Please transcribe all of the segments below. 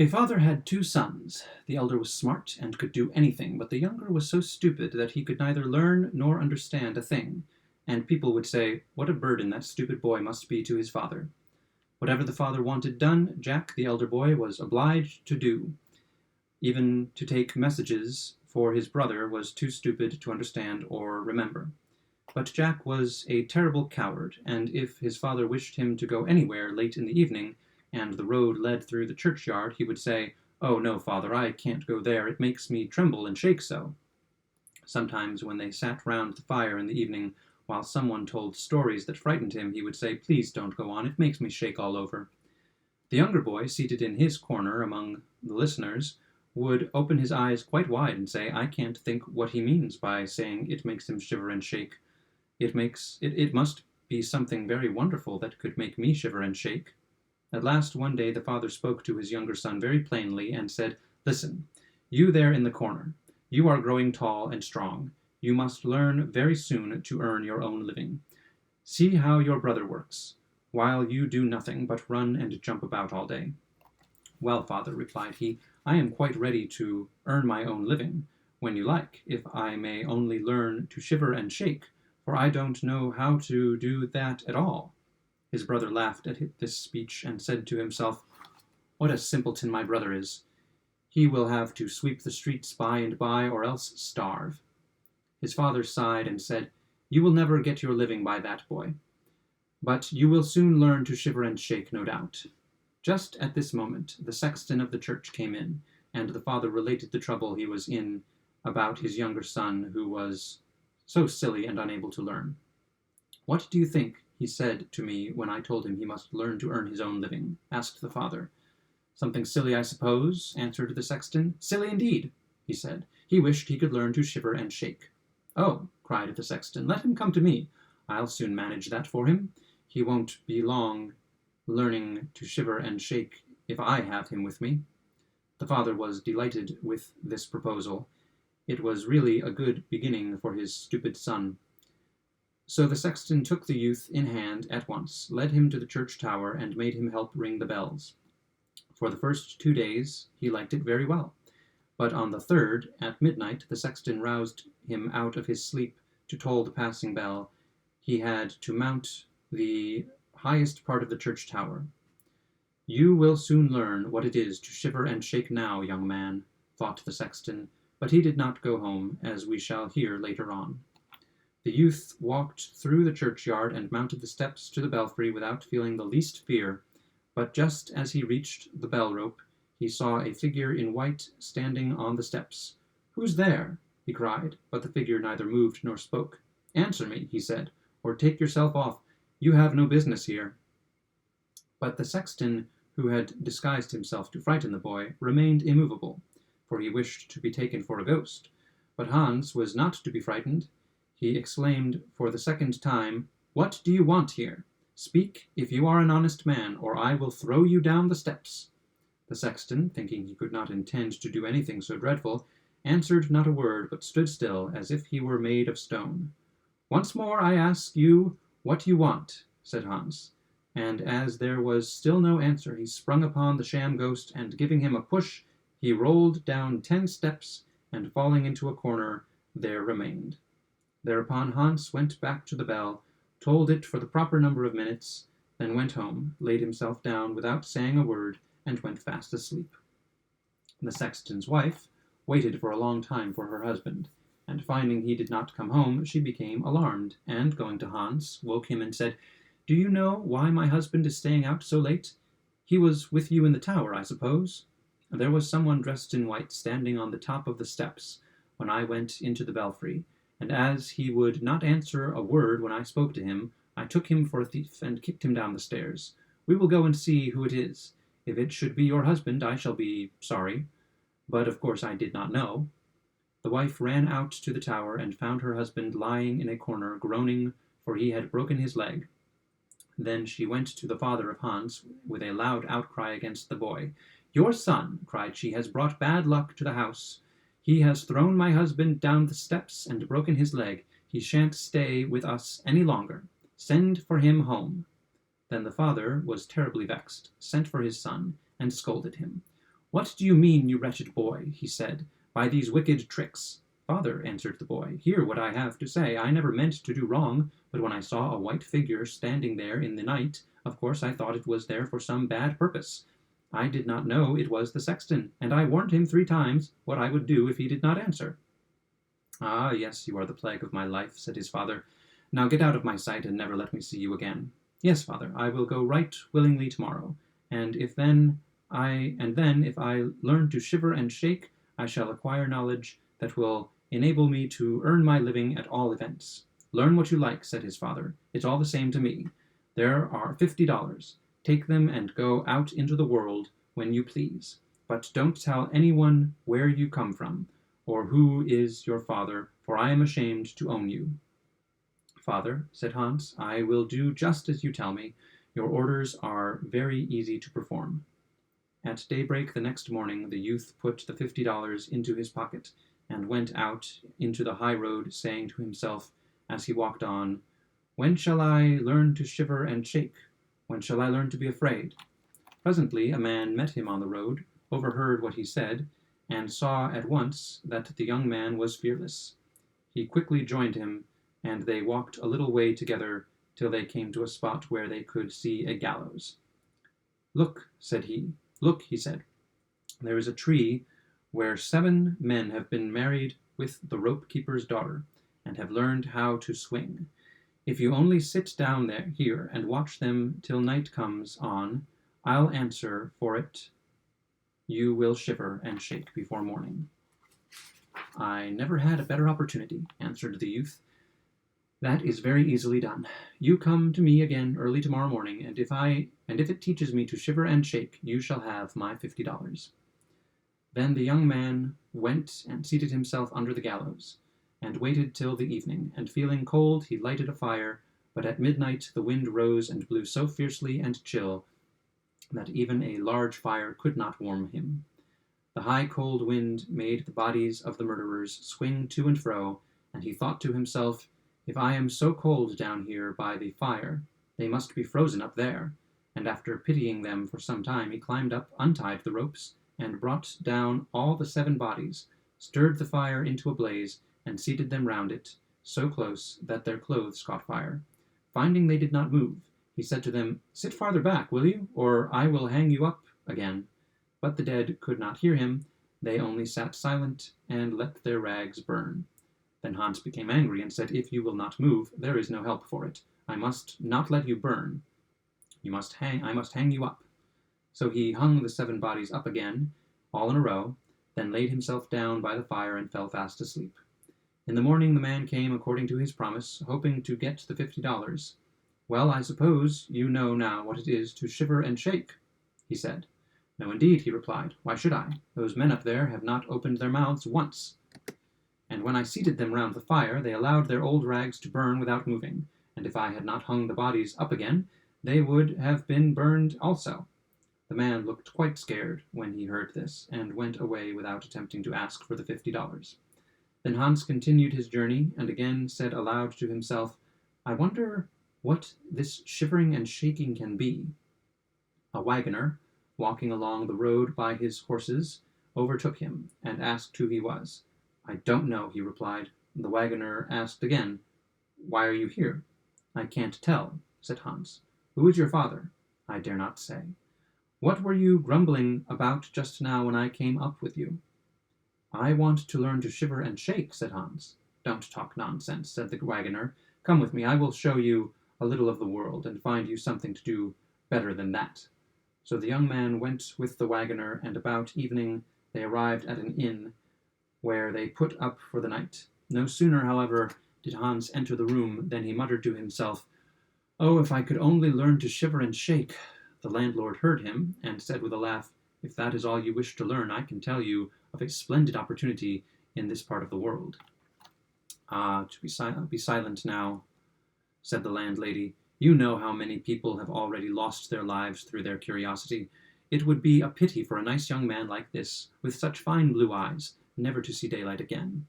A father had two sons. The elder was smart and could do anything, but the younger was so stupid that he could neither learn nor understand a thing, and people would say, "What a burden that stupid boy must be to his father." Whatever the father wanted done, Jack, the elder boy, was obliged to do. Even to take messages for his brother was too stupid to understand or remember. But Jack was a terrible coward, and if his father wished him to go anywhere late in the evening, and the road led through the churchyard, he would say, "Oh, no, father, I can't go there. It makes me tremble and shake so." Sometimes when they sat round the fire in the evening, while someone told stories that frightened him, he would say, "Please don't go on. It makes me shake all over." The younger boy, seated in his corner among the listeners, would open his eyes quite wide and say, "I can't think what he means by saying it makes him shiver and shake. It must be something very wonderful that could make me shiver and shake." At last one day the father spoke to his younger son very plainly and said, "Listen, you there in the corner, you are growing tall and strong. You must learn very soon to earn your own living. See how your brother works, while you do nothing but run and jump about all day." "Well, father," replied he, "I am quite ready to earn my own living, when you like, if I may only learn to shiver and shake, for I don't know how to do that at all." His brother laughed at this speech and said to himself, "What a simpleton my brother is! He will have to sweep the streets by and by, or else starve." His father sighed and said, "You will never get your living by that, boy, but you will soon learn to shiver and shake, no doubt." Just at this moment the sexton of the church came in, and the father related the trouble he was in about his younger son, who was so silly and unable to learn. "What do you think he said to me when I told him he must learn to earn his own living?" asked the father. "Something silly, I suppose," answered the sexton. "Silly indeed," he said. "He wished he could learn to shiver and shake." "Oh," cried the sexton, "let him come to me. I'll soon manage that for him. He won't be long learning to shiver and shake if I have him with me." The father was delighted with this proposal. It was really a good beginning for his stupid son. So the sexton took the youth in hand at once, led him to the church tower, and made him help ring the bells. For the first 2 days he liked it very well, but on the third, at midnight, the sexton roused him out of his sleep to toll the passing bell. He had to mount the highest part of the church tower. "You will soon learn what it is to shiver and shake now, young man," thought the sexton, but he did not go home, as we shall hear later on. The youth walked through the churchyard and mounted the steps to the belfry without feeling the least fear, but just as he reached the bell rope, he saw a figure in white standing on the steps. "Who's there?" he cried, but the figure neither moved nor spoke. "Answer me," he said, "or take yourself off. You have no business here." But the sexton, who had disguised himself to frighten the boy, remained immovable, for he wished to be taken for a ghost. But Hans was not to be frightened. He exclaimed for the second time, "What do you want here? Speak, if you are an honest man, or I will throw you down the steps." The sexton, thinking he could not intend to do anything so dreadful, answered not a word, but stood still, as if he were made of stone. "Once more I ask you what you want," said Hans, and as there was still no answer, he sprung upon the sham ghost, and giving him a push, he rolled down 10 steps, and falling into a corner, there remained. Thereupon Hans went back to the bell, tolled it for the proper number of minutes, then went home, laid himself down without saying a word, and went fast asleep. The sexton's wife waited for a long time for her husband, and finding he did not come home, she became alarmed, and going to Hans, woke him and said, "Do you know why my husband is staying out so late? He was with you in the tower, I suppose?" "There was someone dressed in white standing on the top of the steps when I went into the belfry, and as he would not answer a word when I spoke to him, I took him for a thief and kicked him down the stairs. We will go and see who it is. If it should be your husband, I shall be sorry, but of course I did not know." The wife ran out to the tower and found her husband lying in a corner, groaning, for he had broken his leg. Then she went to the father of Hans with a loud outcry against the boy. "Your son," cried she, "has brought bad luck to the house. He has thrown my husband down the steps and broken his leg. He shan't stay with us any longer. Send for him home." Then the father was terribly vexed, sent for his son, and scolded him. "What do you mean, you wretched boy," he said, "by these wicked tricks?" "Father," answered the boy, "hear what I have to say. I never meant to do wrong, but when I saw a white figure standing there in the night, of course I thought it was there for some bad purpose. I did not know it was the sexton, and I warned him 3 times what I would do if he did not answer." "Ah, yes, you are the plague of my life," said his father. "Now get out of my sight and never let me see you again." "Yes, father, I will go right willingly tomorrow, and then if I learn to shiver and shake, I shall acquire knowledge that will enable me to earn my living at all events." "Learn what you like," said his father. "It's all the same to me. There are $50. Take them and go out into the world when you please. But don't tell anyone where you come from, or who is your father, for I am ashamed to own you." "Father," said Hans, "I will do just as you tell me. Your orders are very easy to perform." At daybreak the next morning the youth put the $50 into his pocket and went out into the high road, saying to himself as he walked on, "When shall I learn to shiver and shake? When shall I learn to be afraid?" Presently a man met him on the road, overheard what he said, and saw at once that the young man was fearless. He quickly joined him, and they walked a little way together till they came to a spot where they could see a gallows. "Look," said he. "Look," he said, "there is a tree where 7 men have been married with the rope-keeper's daughter, and have learned how to swing. If you only sit down here and watch them till night comes on, I'll answer for it you will shiver and shake before morning." "I never had a better opportunity," answered the youth. "That is very easily done. You come to me again early tomorrow morning, and if it teaches me to shiver and shake, you shall have my $50. Then the young man went and seated himself under the gallows, and waited till the evening, and feeling cold he lighted a fire, but at midnight the wind rose and blew so fiercely and chill that even a large fire could not warm him. The high cold wind made the bodies of the murderers swing to and fro, and he thought to himself, "If I am so cold down here by the fire, they must be frozen up there." And after pitying them for some time, he climbed up, untied the ropes, and brought down all the 7 bodies, stirred the fire into a blaze, and seated them round it, so close that their clothes caught fire. Finding they did not move, he said to them, "Sit farther back, will you, or I will hang you up again." But the dead could not hear him. They only sat silent and let their rags burn. Then Hans became angry and said, "If you will not move, there is no help for it. I must not let you burn. I must hang you up." So he hung the 7 bodies up again, all in a row, then laid himself down by the fire and fell fast asleep. In the morning the man came according to his promise, hoping to get the $50. "Well, I suppose you know now what it is to shiver and shake," he said. "No, indeed," he replied. "Why should I? Those men up there have not opened their mouths once. And when I seated them round the fire, they allowed their old rags to burn without moving, and if I had not hung the bodies up again, they would have been burned also." The man looked quite scared when he heard this, and went away without attempting to ask for the $50. Then Hans continued his journey, and again said aloud to himself, "I wonder what this shivering and shaking can be." A wagoner, walking along the road by his horses, overtook him, and asked who he was. "I don't know," he replied. The wagoner asked again, "Why are you here?" "I can't tell," said Hans. "Who is your father?" "I dare not say." "What were you grumbling about just now when I came up with you?" "I want to learn to shiver and shake," said Hans. "Don't talk nonsense," said the wagoner. "Come with me. I will show you a little of the world, and find you something to do better than that." So the young man went with the wagoner, and about evening they arrived at an inn, where they put up for the night. No sooner, however, did Hans enter the room than he muttered to himself, "Oh, if I could only learn to shiver and shake!" The landlord heard him, and said with a laugh, "If that is all you wish to learn, I can tell you of a splendid opportunity in this part of the world." "Ah, be silent now," said the landlady. "You know how many people have already lost their lives through their curiosity. It would be a pity for a nice young man like this, with such fine blue eyes, never to see daylight again."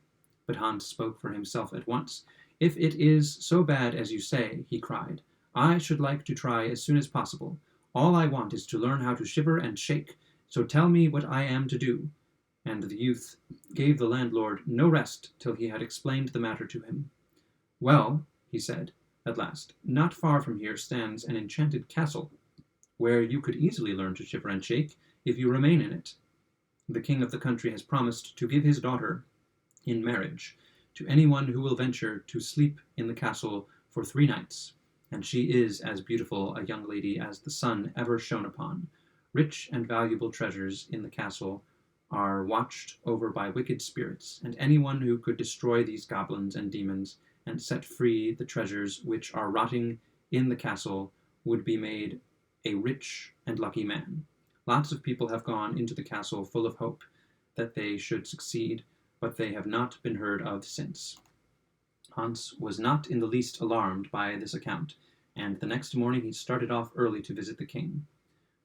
But Hans spoke for himself at once. "If it is so bad as you say," he cried, "I should like to try as soon as possible. All I want is to learn how to shiver and shake. So tell me what I am to do." And the youth gave the landlord no rest till he had explained the matter to him. "Well," he said, at last, "not far from here stands an enchanted castle, where you could easily learn to shiver and shake if you remain in it. The king of the country has promised to give his daughter in marriage to anyone who will venture to sleep in the castle for 3 nights, and she is as beautiful a young lady as the sun ever shone upon. Rich and valuable treasures in the castle are watched over by wicked spirits, and anyone who could destroy these goblins and demons and set free the treasures which are rotting in the castle would be made a rich and lucky man. Lots of people have gone into the castle full of hope that they should succeed, but they have not been heard of since." Hans was not in the least alarmed by this account, and the next morning he started off early to visit the king.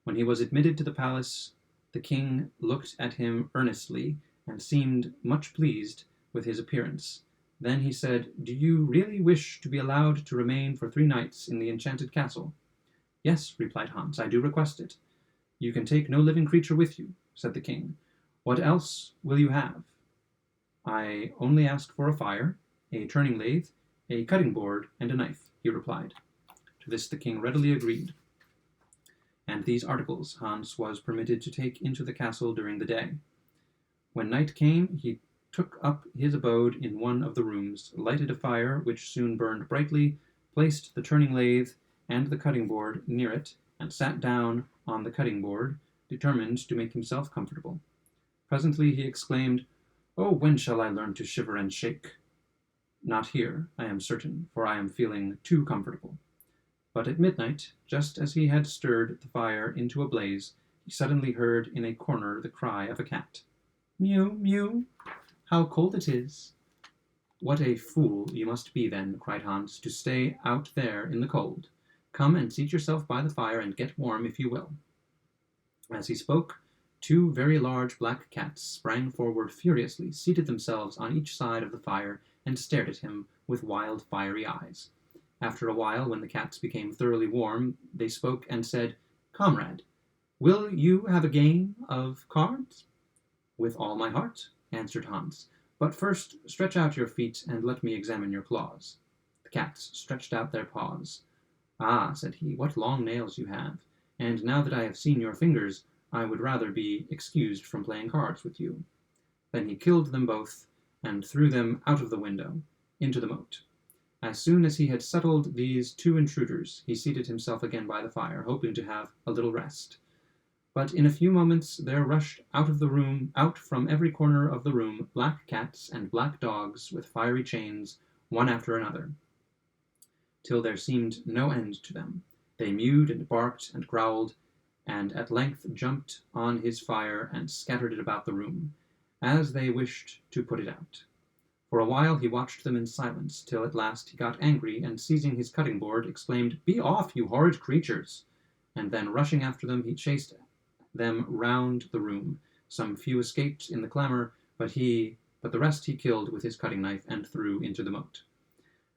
When he was admitted to the palace, the king looked at him earnestly and seemed much pleased with his appearance. Then he said, "Do you really wish to be allowed to remain for 3 nights in the enchanted castle?" "Yes," replied Hans, "I do request it." "You can take no living creature with you," said the king. "What else will you have?" "I only ask for a fire, a turning lathe, a cutting board, and a knife," he replied. To this the king readily agreed, and these articles Hans was permitted to take into the castle during the day. When night came, he took up his abode in one of the rooms, lighted a fire which soon burned brightly, placed the turning lathe and the cutting board near it, and sat down on the cutting board, determined to make himself comfortable. Presently he exclaimed, "Oh, when shall I learn to shiver and shake? Not here, I am certain, for I am feeling too comfortable." But at midnight, just as he had stirred the fire into a blaze, he suddenly heard in a corner the cry of a cat. "Mew, mew, how cold it is!" "What a fool you must be then," cried Hans, "to stay out there in the cold. Come and seat yourself by the fire and get warm if you will." As he spoke, 2 very large black cats sprang forward furiously, seated themselves on each side of the fire, and stared at him with wild, fiery eyes. After a while, when the cats became thoroughly warm, they spoke and said, "Comrade, will you have a game of cards?" "With all my heart," answered Hans. "But first stretch out your feet and let me examine your claws." The cats stretched out their paws. "Ah," said he, "what long nails you have, and now that I have seen your fingers, I would rather be excused from playing cards with you." Then he killed them both and threw them out of the window into the moat. As soon as he had settled these 2 intruders, he seated himself again by the fire, hoping to have a little rest. But in a few moments there rushed out from every corner of the room, black cats and black dogs with fiery chains, one after another, till there seemed no end to them. They mewed and barked and growled, and at length jumped on his fire and scattered it about the room, as they wished to put it out. For a while he watched them in silence, till at last he got angry, and seizing his cutting board, exclaimed, "Be off, you horrid creatures!" And then, rushing after them, he chased them round the room. Some few escaped in the clamor, but the rest he killed with his cutting knife and threw into the moat.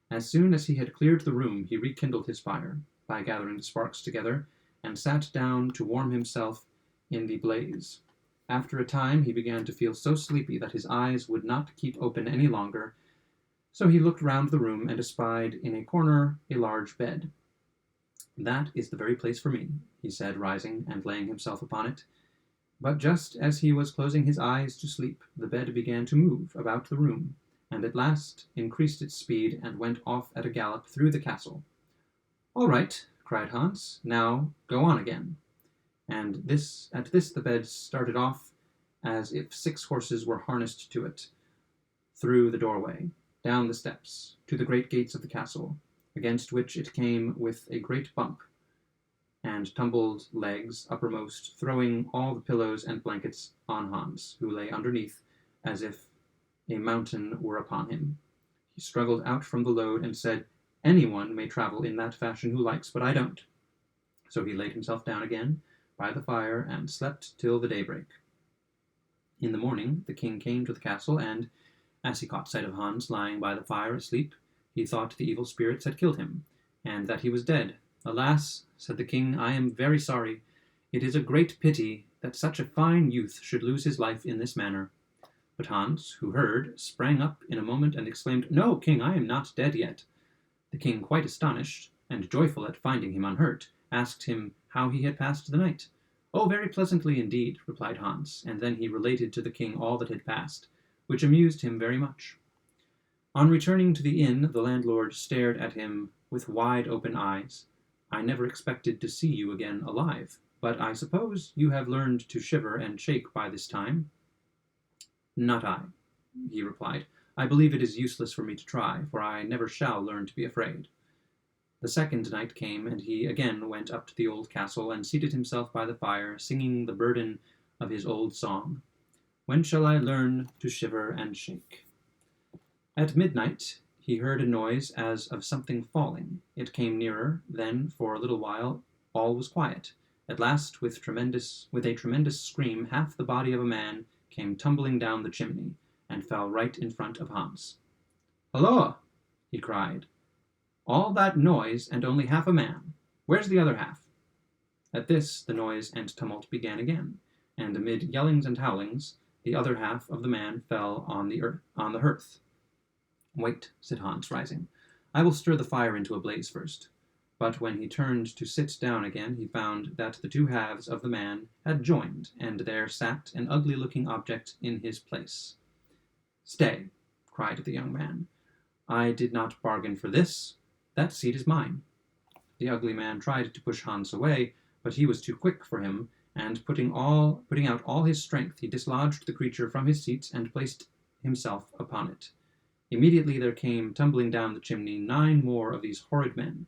As soon as he had cleared the room, he rekindled his fire by gathering the sparks together, and sat down to warm himself in the blaze. After a time he began to feel so sleepy that his eyes would not keep open any longer, so he looked round the room and espied in a corner a large bed. "That is the very place for me," he said, rising and laying himself upon it. But just as he was closing his eyes to sleep, the bed began to move about the room, and at last increased its speed and went off at a gallop through the castle. "All right," cried Hans, "now go on again." And at this the bed started off as if 6 horses were harnessed to it, through the doorway, down the steps, to the great gates of the castle, against which it came with a great bump, and tumbled legs uppermost, throwing all the pillows and blankets on Hans, who lay underneath as if a mountain were upon him. He struggled out from the load and said, "Anyone may travel in that fashion who likes, but I don't." So he laid himself down again by the fire and slept till the daybreak. In the morning the king came to the castle, and, as he caught sight of Hans lying by the fire asleep, he thought the evil spirits had killed him, and that he was dead. "Alas," said the king, "I am very sorry. It is a great pity that such a fine youth should lose his life in this manner." But Hans, who heard, sprang up in a moment and exclaimed, "No, king, I am not dead yet." The king, quite astonished, and joyful at finding him unhurt, asked him how he had passed the night. "Oh, very pleasantly indeed," replied Hans, and then he related to the king all that had passed, which amused him very much. On returning to the inn, the landlord stared at him with wide-open eyes. "I never expected to see you again alive, but I suppose you have learned to shiver and shake by this time?" "Not I," he replied. "I believe it is useless for me to try, for I never shall learn to be afraid." The second night came, and he again went up to the old castle and seated himself by the fire, singing the burden of his old song, "When shall I learn to shiver and shake?" At midnight he heard a noise as of something falling. It came nearer, then for a little while all was quiet. At last, with a tremendous scream, half the body of a man came tumbling down the chimney, and fell right in front of Hans. "Halloa!" he cried. "All that noise, and only half a man. Where's the other half?" At this the noise and tumult began again, and amid yellings and howlings, the other half of the man fell on the hearth. "Wait," said Hans, rising. "I will stir the fire into a blaze first." But when he turned to sit down again, he found that the two halves of the man had joined, and there sat an ugly-looking object in his place. "Stay," cried the young man. "I did not bargain for this. That seat is mine." The ugly man tried to push Hans away, but he was too quick for him, and putting out all his strength, he dislodged the creature from his seat and placed himself upon it. Immediately there came tumbling down the chimney 9 more of these horrid men,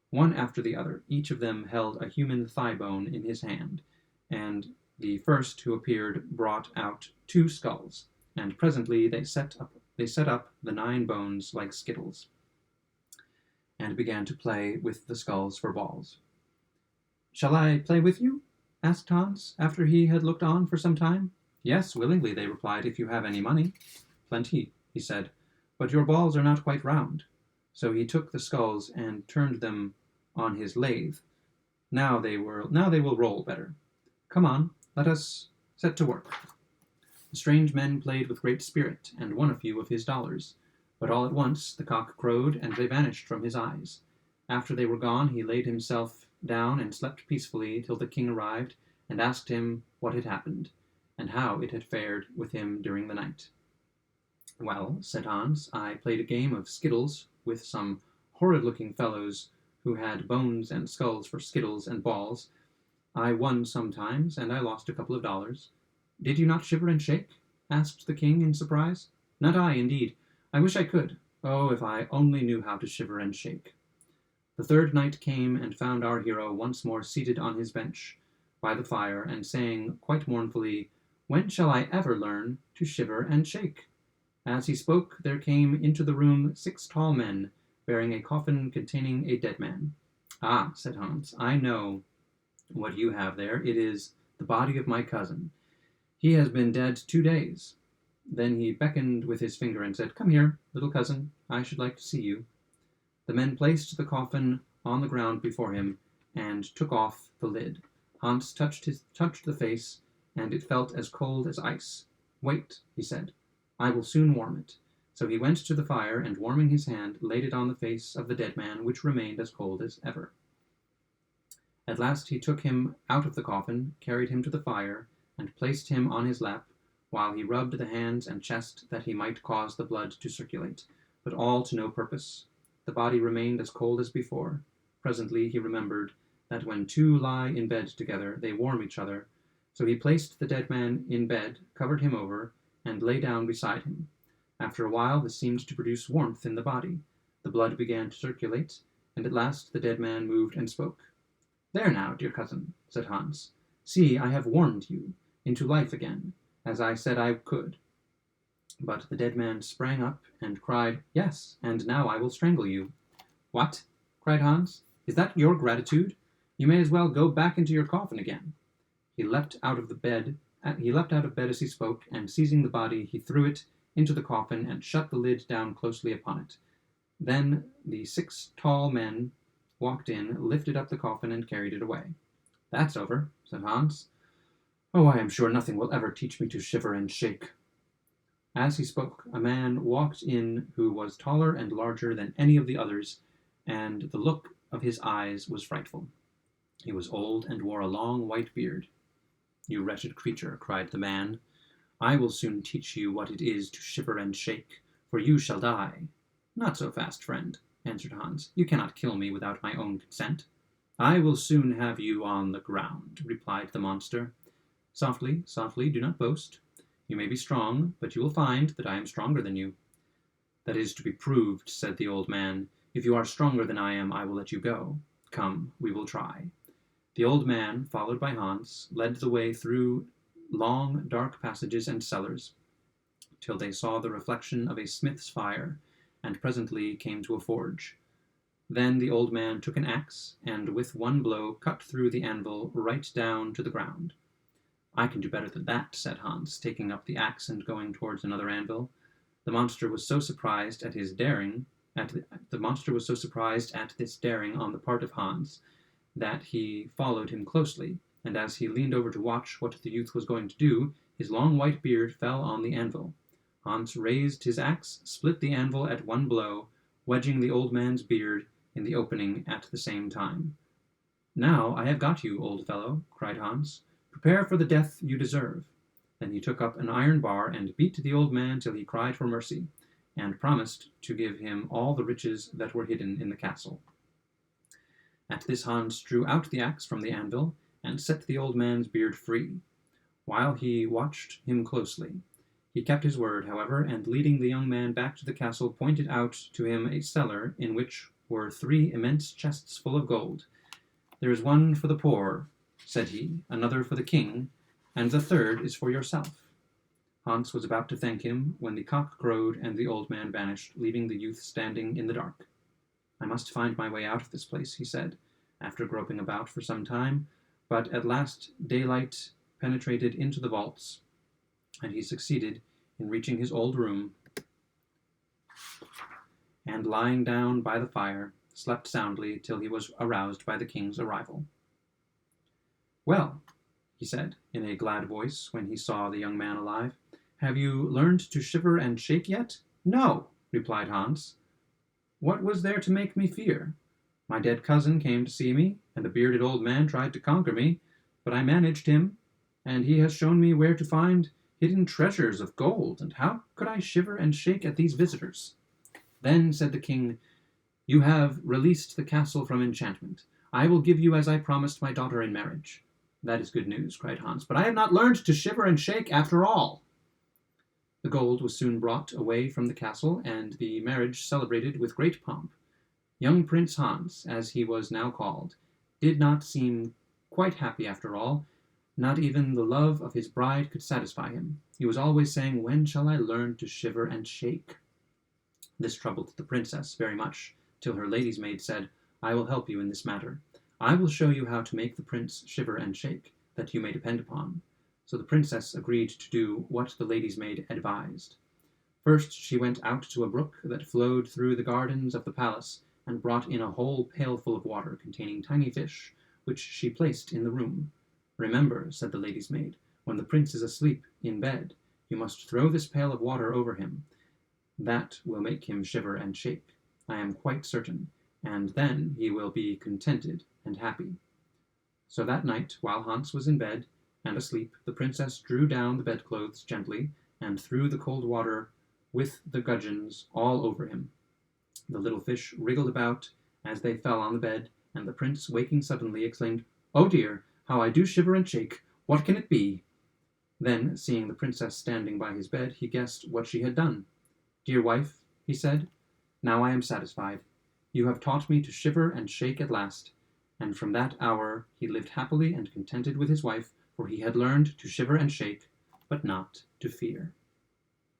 one after the other. Each of them held a human thigh-bone in his hand, and the first who appeared brought out 2 skulls, and presently they set up the 9 bones like skittles, and began to play with the skulls for balls. "Shall I play with you?" asked Hans, after he had looked on for some time. "Yes, willingly," they replied, "if you have any money." "Plenty," he said, "but your balls are not quite round." So he took the skulls and turned them on his lathe. Now they will roll better. Come on, let us set to work." The strange men played with great spirit, and won a few of his dollars. But all at once the cock crowed, and they vanished from his eyes. After they were gone, he laid himself down and slept peacefully till the king arrived, and asked him what had happened, and how it had fared with him during the night. "Well," said Hans, "I played a game of skittles with some horrid-looking fellows who had bones and skulls for skittles and balls. I won sometimes, and I lost a couple of dollars." "Did you not shiver and shake?" asked the king in surprise. "Not I, indeed. I wish I could. Oh, if I only knew how to shiver and shake." The third night came, and found our hero once more seated on his bench by the fire, and saying quite mournfully, "When shall I ever learn to shiver and shake?" As he spoke, there came into the room 6 tall men, bearing a coffin containing a dead man. "Ah," said Hans, "I know what you have there. It is the body of my cousin. He has been dead 2 days. Then he beckoned with his finger and said, "Come here, little cousin, I should like to see you." The men placed the coffin on the ground before him, and took off the lid. Hans touched the face, and it felt as cold as ice. "Wait," he said, "I will soon warm it." So he went to the fire, and warming his hand, laid it on the face of the dead man, which remained as cold as ever. At last he took him out of the coffin, carried him to the fire, and placed him on his lap, while he rubbed the hands and chest that he might cause the blood to circulate, but all to no purpose. The body remained as cold as before. Presently he remembered that when 2 lie in bed together, they warm each other. So he placed the dead man in bed, covered him over, and lay down beside him. After a while, this seemed to produce warmth in the body. The blood began to circulate, and at last the dead man moved and spoke. "There now, dear cousin," said Hans. "See, I have warmed you into life again, as I said I could." But the dead man sprang up and cried, "Yes, and now I will strangle you." "What?" cried Hans. "Is that your gratitude? You may as well go back into your coffin again." He leapt out of bed as he spoke, and seizing the body, he threw it into the coffin and shut the lid down closely upon it. Then the 6 tall men walked in, lifted up the coffin, and carried it away. "That's over," said Hans. Oh, I am sure nothing will ever teach me to shiver and shake. As he spoke, a man walked in who was taller and larger than any of the others, and the look of his eyes was frightful. He was old and wore a long white beard. You wretched creature, cried the man, I will soon teach you what it is to shiver and shake, for you shall die. Not so fast, friend, answered Hans. You cannot kill me without my own consent. I will soon have you on the ground, replied the monster. Softly, softly, do not boast. You may be strong, but you will find that I am stronger than you. That is to be proved, said the old man. If you are stronger than I am, I will let you go. Come, we will try. The old man, followed by Hans, led the way through long, dark passages and cellars, till they saw the reflection of a smith's fire, and presently came to a forge. Then the old man took an axe, and with one blow cut through the anvil right down to the ground. I can do better than that, said Hans, taking up the axe and going towards another anvil. The monster was so surprised at this daring on the part of Hans that he followed him closely, and as he leaned over to watch what the youth was going to do, his long white beard fell on the anvil. Hans raised his axe, split the anvil at one blow, wedging the old man's beard in the opening at the same time. Now I have got you, old fellow, cried Hans. Prepare for the death you deserve. Then he took up an iron bar and beat the old man till he cried for mercy, and promised to give him all the riches that were hidden in the castle. At this Hans drew out the axe from the anvil and set the old man's beard free, while he watched him closely. He kept his word, however, and leading the young man back to the castle, pointed out to him a cellar in which were 3 immense chests full of gold. There is one for the poor, said he, another for the king, and the third is for yourself. Hans was about to thank him when the cock crowed and the old man vanished, leaving the youth standing in the dark. I must find my way out of this place, he said, after groping about for some time, but at last daylight penetrated into the vaults, and he succeeded in reaching his old room, and lying down by the fire, slept soundly till he was aroused by the king's arrival. Well, he said, in a glad voice, when he saw the young man alive, have you learned to shiver and shake yet? No, replied Hans. What was there to make me fear? My dead cousin came to see me, and the bearded old man tried to conquer me, but I managed him, and he has shown me where to find hidden treasures of gold, and how could I shiver and shake at these visitors? Then said the king, you have released the castle from enchantment. I will give you, as I promised, my daughter in marriage. That is good news, cried Hans, but I have not learned to shiver and shake after all. The gold was soon brought away from the castle, and the marriage celebrated with great pomp. Young Prince Hans, as he was now called, did not seem quite happy after all. Not even the love of his bride could satisfy him. He was always saying, when shall I learn to shiver and shake? This troubled the princess very much, till her lady's maid said, I will help you in this matter. I will show you how to make the prince shiver and shake, that you may depend upon. So the princess agreed to do what the lady's maid advised. First she went out to a brook that flowed through the gardens of the palace, and brought in a whole pailful of water containing tiny fish, which she placed in the room. Remember, said the lady's maid, when the prince is asleep in bed, you must throw this pail of water over him. That will make him shiver and shake, I am quite certain, and then he will be contented and happy. So that night, while Hans was in bed and asleep, the princess drew down the bedclothes gently, and threw the cold water with the gudgeons all over him. The little fish wriggled about as they fell on the bed, and the prince, waking suddenly, exclaimed, Oh dear, how I do shiver and shake! What can it be? Then, seeing the princess standing by his bed, he guessed what she had done. Dear wife, he said, now I am satisfied. You have taught me to shiver and shake at last. And from that hour he lived happily and contented with his wife, for he had learned to shiver and shake, but not to fear.